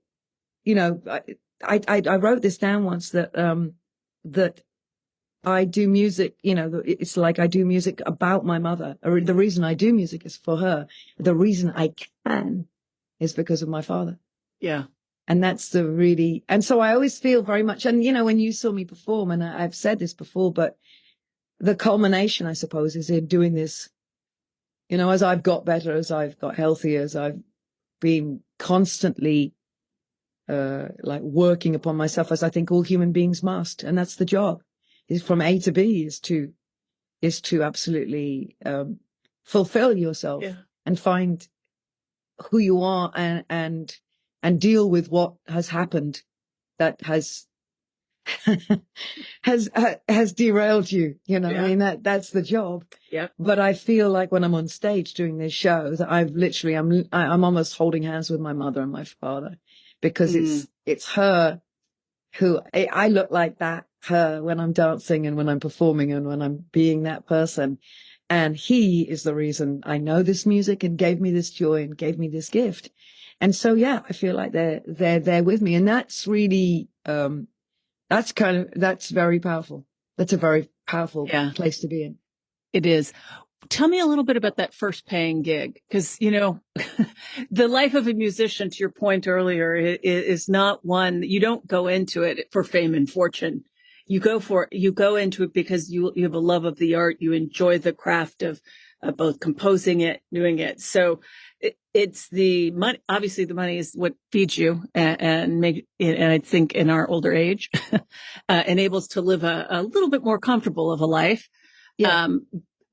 I wrote this down once that I do music, it's like I do music about my mother. Or the reason I do music is for her. The reason I can is because of my father. Yeah. And that's and so I always feel very much, and when you saw me perform, and I've said this before, but the culmination, I suppose, is in doing this, as I've got better, as I've got healthier, as I've been constantly, like working upon myself, as I think all human beings must. And that's the job, is from A to B is to absolutely, fulfill yourself and find who you are and deal with what has happened that has derailed you, I mean, that's the job. Yeah. But I feel like when I'm on stage doing this show that I'm almost holding hands with my mother and my father, because it's her who I look like her when I'm dancing and when I'm performing and when I'm being that person. And he is the reason I know this music and gave me this joy and gave me this gift. And so, I feel like they're there with me. And that's really, that's very powerful. That's a very powerful place to be in. It is. Tell me a little bit about that first paying gig. Cause the life of a musician, to your point earlier, is not one, you don't go into it for fame and fortune. You go into it because you have a love of the art. You enjoy the craft of both composing it, doing it. So it's the money. Obviously the money is what feeds you and I think in our older age, enables to live a little bit more comfortable of a life. Yeah.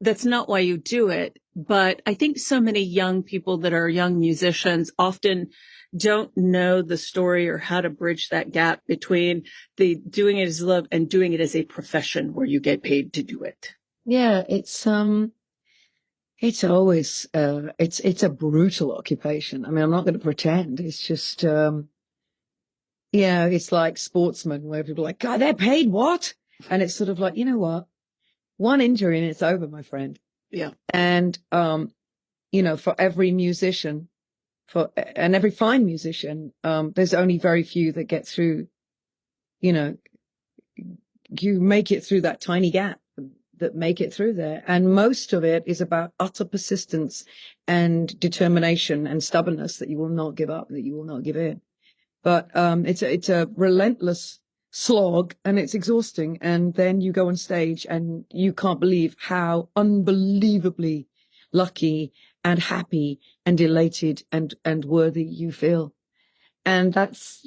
That's not why you do it. But I think so many young people that are young musicians often don't know the story or how to bridge that gap between the doing it as love and doing it as a profession where you get paid to do it. Yeah, it's always, it's a brutal occupation. I mean, I'm not going to pretend. It's just, it's like sportsmen where people are like, God, they're paid what? And it's sort of like, you know what? One injury and it's over, my friend. Yeah. And, for every musician, and every fine musician, there's only very few that get through, you make it through that tiny gap, that make it through there. And most of it is about utter persistence and determination and stubbornness, that you will not give up, that you will not give in. But, it's a relentless slog and it's exhausting. And then you go on stage and you can't believe how unbelievably lucky and happy and elated and worthy you feel. And that's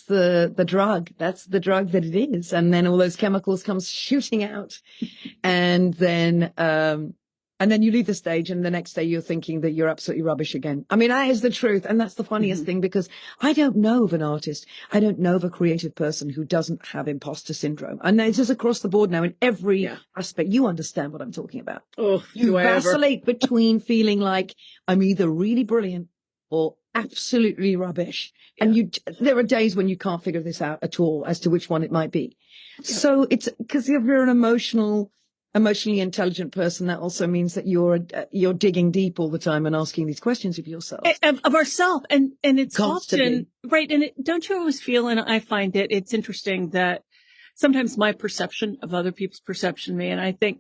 the drug. That's the drug that it is. And then all those chemicals come shooting out. And then you leave the stage and the next day you're thinking that you're absolutely rubbish again. I mean, that is the truth. And that's the funniest thing, because I don't know of an artist. I don't know of a creative person who doesn't have imposter syndrome. And it's just across the board now in every aspect. You understand what I'm talking about. Oh, you vacillate between feeling like I'm either really brilliant or absolutely rubbish. And there are days when you can't figure this out at all as to which one it might be. So it's because if you're an emotionally intelligent person, that also means that you're digging deep all the time and asking these questions of yourself. Of ourselves. And it's Constantly. often, right. And don't you always feel, and I find it's interesting that sometimes my perception of other people's perception of me, and I think,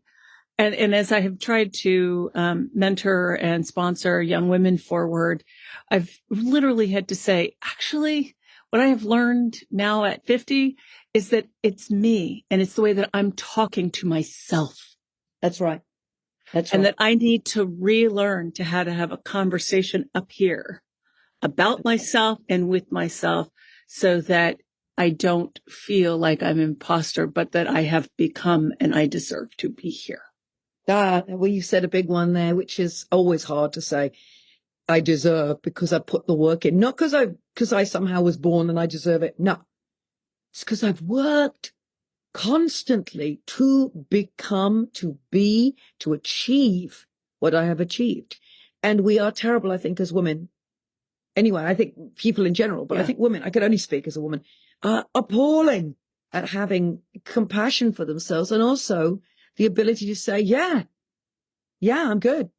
and as I have tried to mentor and sponsor young women forward, I've literally had to say, actually, what I have learned now at 50 is that it's me and it's the way that I'm talking to myself. That's right. And that I need to relearn to how to have a conversation up here about myself and with myself, so that I don't feel like I'm an imposter, but that I have become and I deserve to be here. Well, you said a big one there, which is always hard to say. I deserve because I put the work in, not because I somehow was born and I deserve it. No, it's because I've worked constantly to become, to be, to achieve what I have achieved. And we are terrible, I think, as women. Anyway, I think people in general, but I think women, I can only speak as a woman, are appalling at having compassion for themselves and also the ability to say, yeah, I'm good.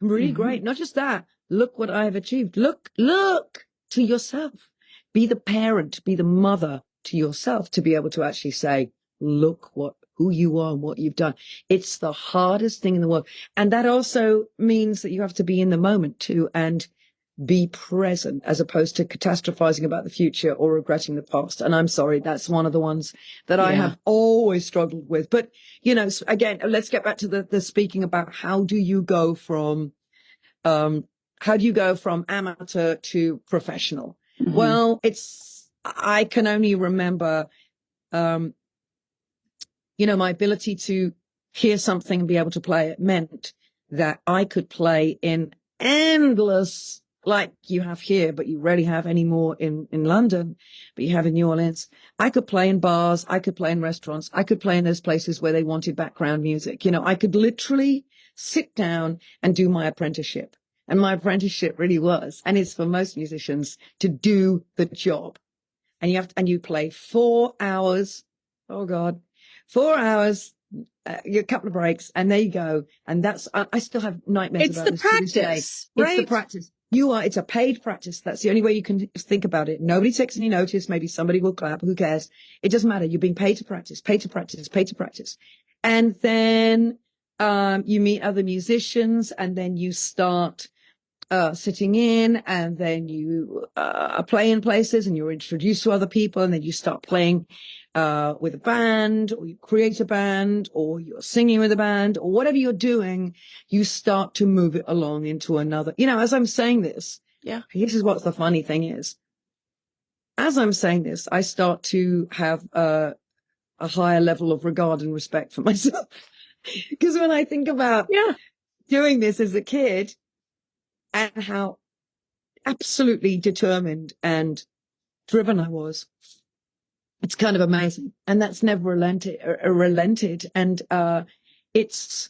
I'm really great. Not just that. Look what I have achieved. Look to yourself. Be the parent, be the mother to yourself to be able to actually say, look who you are and what you've done. It's the hardest thing in the world. And that also means that you have to be in the moment too and be present as opposed to catastrophizing about the future or regretting the past. And I'm sorry, that's one of the ones that I have always struggled with. But, you know, again, let's get back to the speaking about how do you go from amateur to professional? Mm-hmm. Well, I can only remember, my ability to hear something and be able to play it meant that I could play in endless, like you have here, but you rarely have anymore in London, but you have in New Orleans. I could play in bars. I could play in restaurants. I could play in those places where they wanted background music. You know, I could literally sit down and do my apprenticeship. And my apprenticeship really was, and it's for most musicians, to do the job. And you play 4 hours. Oh God, 4 hours. A couple of breaks, and there you go. And I still have nightmares about this. It's the practice, right? It's the practice. It's a paid practice. That's the only way you can think about it. Nobody takes any notice. Maybe somebody will clap. Who cares? It doesn't matter. You're being paid to practice, paid to practice, paid to practice. And then, you meet other musicians, and then you start sitting in, and then you play in places, and you're introduced to other people, and then you start playing with a band, or you create a band, or you're singing with a band, or whatever you're doing, you start to move it along into another. You know, as I'm saying this, this is what the funny thing is. As I'm saying this, I start to have a higher level of regard and respect for myself. Because when I think about doing this as a kid, and how absolutely determined and driven I was, it's kind of amazing. And that's never relented. And it's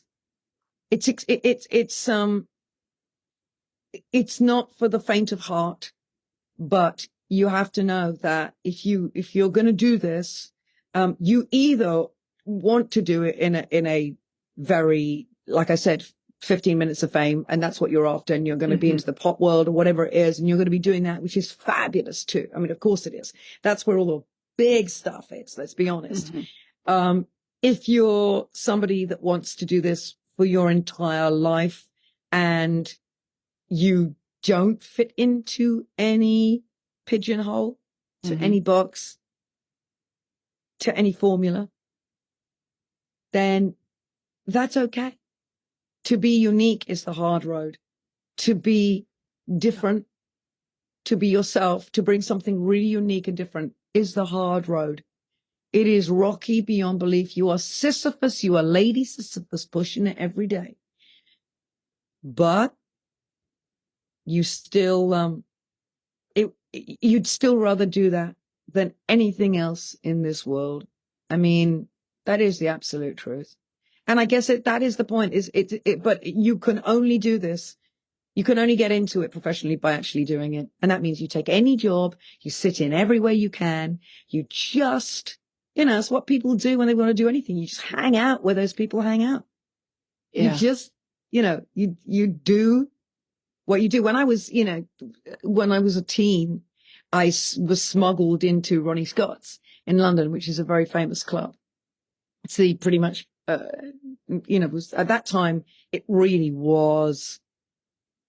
not for the faint of heart, but you have to know that if you're going to do this, you either want to do it in a very, like I said, 15 minutes of fame, and that's what you're after, and you're going to be into the pop world or whatever it is, and you're going to be doing that, which is fabulous too. I mean, of course it is. That's where all the big stuff is, let's be honest. If you're somebody that wants to do this for your entire life and you don't fit into any pigeonhole, to any box, to any formula, then that's okay. To be unique is the hard road. To be different, to be yourself, to bring something really unique and different is the hard road. It is rocky beyond belief. You are Sisyphus. You are Lady Sisyphus pushing it every day. But you still, you'd still rather do that than anything else in this world. I mean, that is the absolute truth. And I guess that is the point, but you can only do this. You can only get into it professionally by actually doing it. And that means you take any job, you sit in everywhere you can, you just, it's what people do when they want to do anything. You just hang out where those people hang out. Yeah. You just, you do what you do. When I was a teen, I was smuggled into Ronnie Scott's in London, which is a very famous club. It's pretty much, was at that time, it really was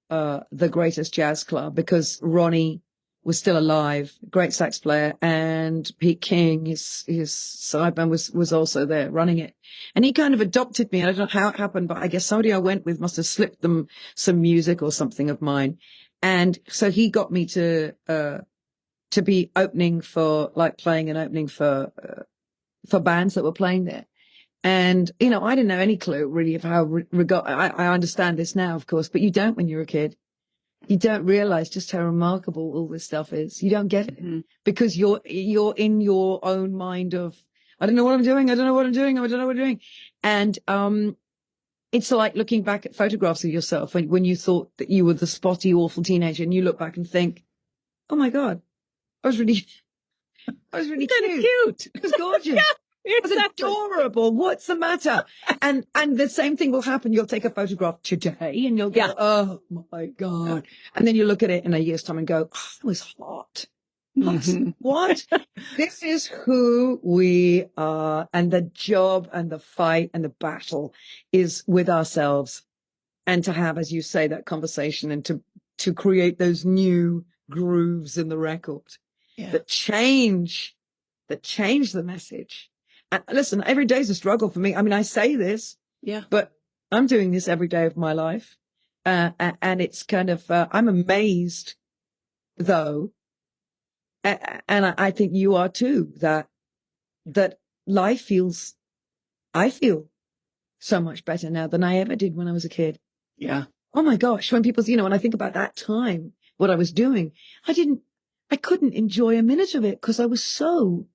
the greatest jazz club because Ronnie was still alive, great sax player, and Pete King, his sideman, was also there running it. And he kind of adopted me. I don't know how it happened, but I guess somebody I went with must have slipped them some music or something of mine. And so he got me to to be opening for, like playing an opening for bands that were playing there. And, you know, I didn't have any clue really of how I understand this now, of course, but you don't when you're a kid. You don't realize just how remarkable all this stuff is. You don't get it because you're in your own mind of, I don't know what I'm doing. I don't know what I'm doing. I don't know what I'm doing. And, it's like looking back at photographs of yourself when you thought that you were the spotty, awful teenager, and you look back and think, oh my God, I was really cute. It was gorgeous. Yeah. It was adorable. What's the matter? And the same thing will happen. You'll take a photograph today and you'll go, oh my God. And then you look at it in a year's time and go, oh, that was hot. What? This is who we are. And the job and the fight and the battle is with ourselves. And to have, as you say, that conversation and to create those new grooves in the record that change the message. And listen, every day is a struggle for me. I mean, I say this, but I'm doing this every day of my life. And it's kind of, I'm amazed though. And I think you are too, that life I feel so much better now than I ever did when I was a kid. Yeah. Oh my gosh. When people, you know, when I think about that time, what I was doing, I couldn't enjoy a minute of it because I was so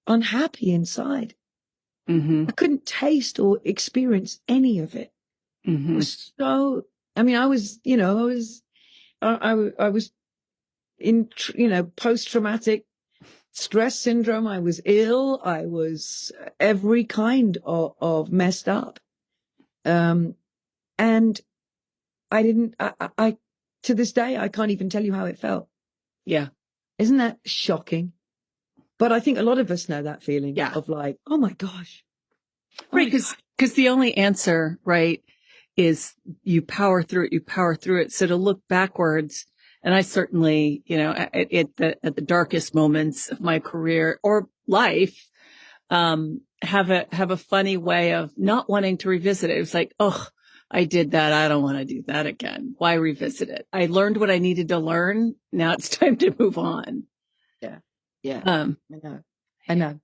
unhappy inside. I couldn't taste or experience any of it. It was so, I mean, I was, you know, I was in, you know, post-traumatic stress syndrome. I was ill. I was every kind of messed up. And I to this day, I can't even tell you how it felt. Yeah. Isn't that shocking? But I think a lot of us know that feeling of like, oh my gosh. Right. Because the only answer, right, is you power through it. So to look backwards, and I certainly, you know, at the darkest moments of my career or life, have a funny way of not wanting to revisit it. It was like, oh, I did that. I don't want to do that again. Why revisit it? I learned what I needed to learn. Now it's time to move on. Yeah. Yeah. I know.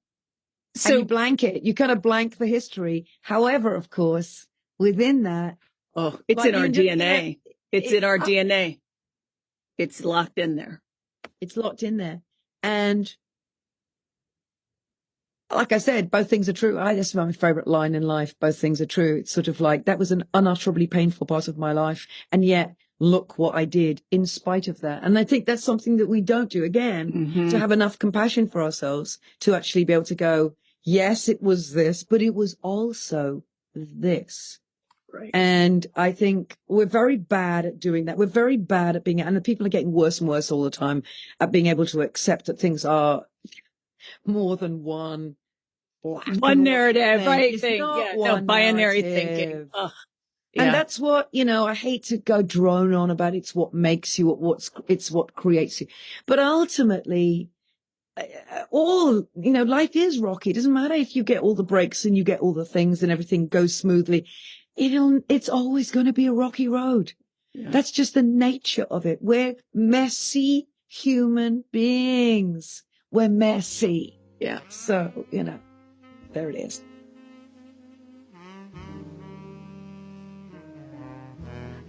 So and you blank it. You kind of blank the history. However, of course, within that. Oh, it's in our DNA. It's in our DNA. It's locked in there. It's locked in there. And like I said, both things are true. That's my favorite line in life. Both things are true. It's sort of like, that was an unutterably painful part of my life. And yet, look what I did in spite of that. And I think that's something that we don't do again, to have enough compassion for ourselves to actually be able to go, yes, it was this, but it was also this. Right. And I think we're very bad at doing that. We're very bad at being, and the people are getting worse and worse all the time at being able to accept that things are more than one narrative, right? It's not one binary narrative. Thinking. Ugh. Yeah. And that's what, you know, I hate to go drone on about it's what makes you, it's what creates you. But ultimately, you know, life is rocky. It doesn't matter if you get all the breaks and you get all the things and everything goes smoothly. It's always going to be a rocky road. Yeah. That's just the nature of it. We're messy human beings. We're messy. Yeah. So, you know, there it is.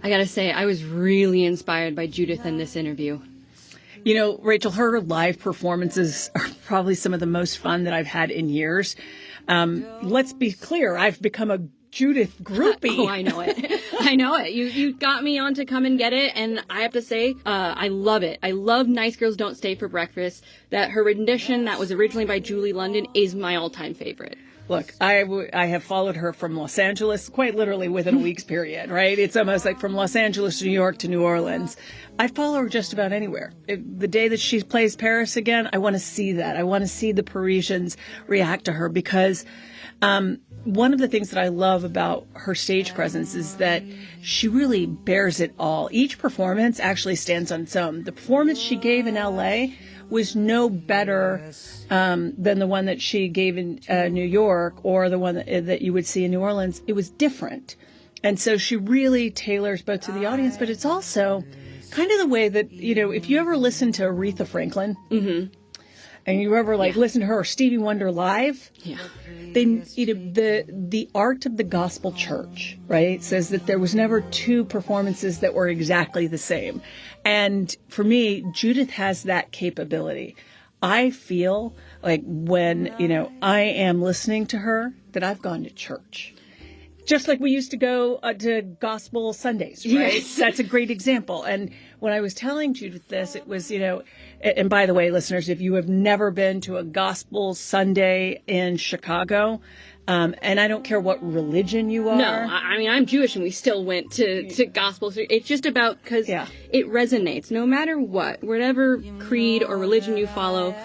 I gotta say, I was really inspired by Judith in this interview. You know, Rachel, her live performances are probably some of the most fun that I've had in years. Let's be clear, I've become a Judith groupie. Oh, I know it. I know it. You got me on to come and get it, and I have to say, I love it. I love Nice Girls Don't Stay for Breakfast. That her rendition that was originally by Julie London is my all-time favorite. Look, I have followed her from Los Angeles, quite literally within a week's period, right? It's almost like from Los Angeles to New York to New Orleans. I follow her just about anywhere. The day that she plays Paris again, I want to see that. I want to see the Parisians react to her because one of the things that I love about her stage presence is that she really bears it all. Each performance actually stands on its own. The performance she gave in L.A. was no better than the one that she gave in New York or the one that you would see in New Orleans. It was different. And so she really tailors both to the audience, but it's also kind of the way that, if you ever listen to Aretha Franklin, and you ever listen to her or Stevie Wonder live, then the art of the gospel church, right, says that there was never two performances that were exactly the same. And for me, Judith has that capability. I feel like when, I am listening to her, that I've gone to church. Just like we used to go to gospel Sundays, right? Yes. That's a great example. And when I was telling Judith this, it was, and by the way, listeners, if you have never been to a gospel Sunday in Chicago, and I don't care what religion you are. No, I mean, I'm Jewish and we still went to gospel. It's just about, because it resonates no matter what, whatever creed or religion you follow.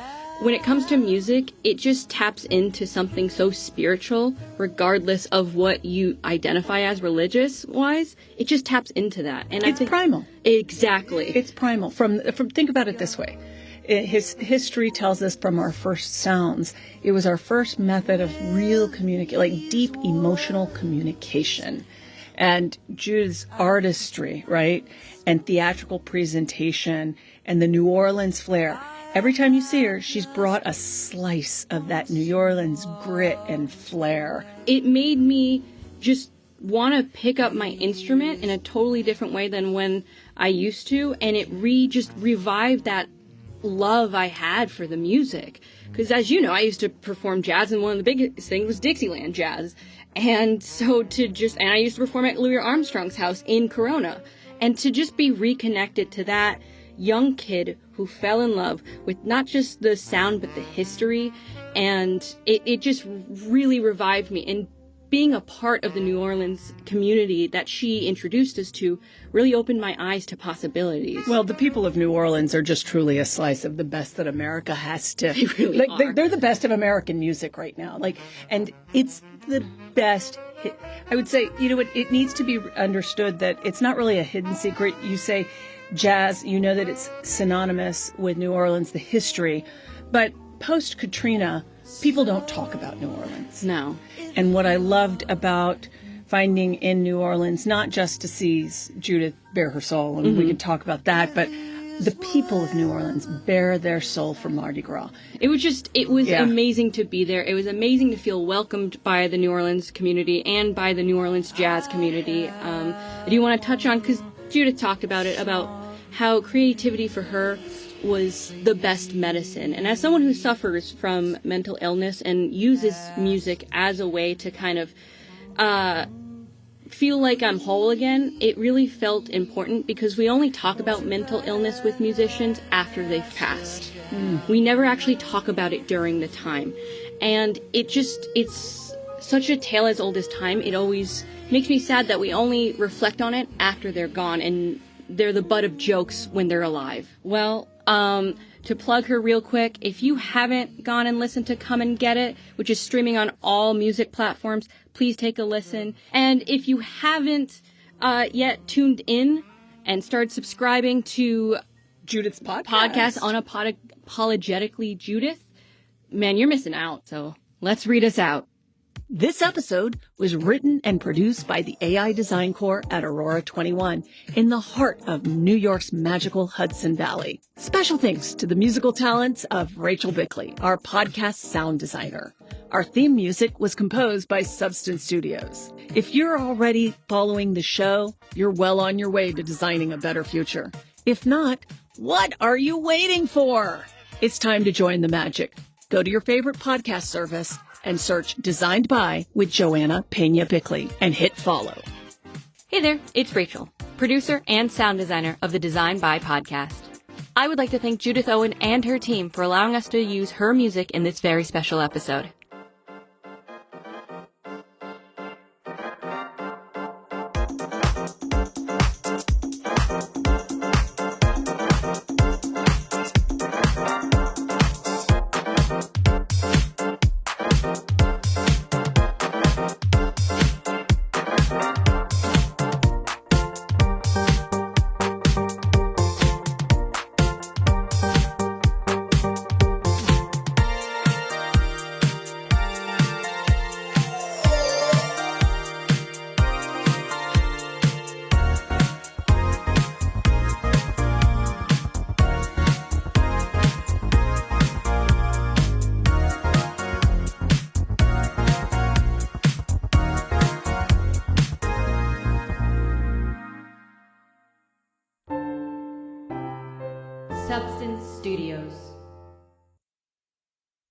When it comes to music, it just taps into something so spiritual, regardless of what you identify as religious-wise. It just taps into that, and it's primal. Exactly, it's primal. From think about it this way: his history tells us from our first sounds, it was our first method of real communication, like deep emotional communication, and Judith's artistry, right, and theatrical presentation, and the New Orleans flair. Every time you see her, she's brought a slice of that New Orleans grit and flair. It made me just want to pick up my instrument in a totally different way than when I used to, and it just revived that love I had for the music. Because as you know, I used to perform jazz, and one of the biggest things was Dixieland jazz. And so and I used to perform at Louis Armstrong's house in Corona. And to just be reconnected to that young kid who fell in love with not just the sound but the history, and it just really revived me. And being a part of the New Orleans community that she introduced us to really opened my eyes to possibilities. Well, the people of New Orleans are just truly a slice of the best that America has to. They really are. They're the best of American music right now. And it's the best. I would say, it needs to be understood that it's not really a hidden secret. You say jazz, that it's synonymous with New Orleans, the history, but post-Katrina, people don't talk about New Orleans. No. And what I loved about finding in New Orleans, not just to see Judith bare her soul, and we could talk about that, but the people of New Orleans bare their soul for Mardi Gras. It was amazing to be there. It was amazing to feel welcomed by the New Orleans community and by the New Orleans jazz community. I do want to touch on, because Judith talked about it, about how creativity for her was the best medicine. And as someone who suffers from mental illness and uses music as a way to kind of feel like I'm whole again, it really felt important, because we only talk about mental illness with musicians after they've passed. We never actually talk about it during the time. And it's such a tale as old as time. It always makes me sad that we only reflect on it after they're gone, and they're the butt of jokes when they're alive. Well, to plug her real quick, if you haven't gone and listened to Come and Get It, which is streaming on all music platforms, please take a listen. And if you haven't yet tuned in and started subscribing to Judith's podcast, Unapologetically Judith, man, you're missing out. So let's read us out. This episode was written and produced by the AI Design Corps at Aurora 21 in the heart of New York's magical Hudson Valley. Special thanks to the musical talents of Rachel Bickley, our podcast sound designer. Our theme music was composed by Substance Studios. If you're already following the show, you're well on your way to designing a better future. If not, what are you waiting for? It's time to join the magic. Go to your favorite podcast service and search Designed By with Joanna Pena-Bickley and hit follow. Hey there, it's Rachel, producer and sound designer of the Designed By podcast. I would like to thank Judith Owen and her team for allowing us to use her music in this very special episode. Substance Studios.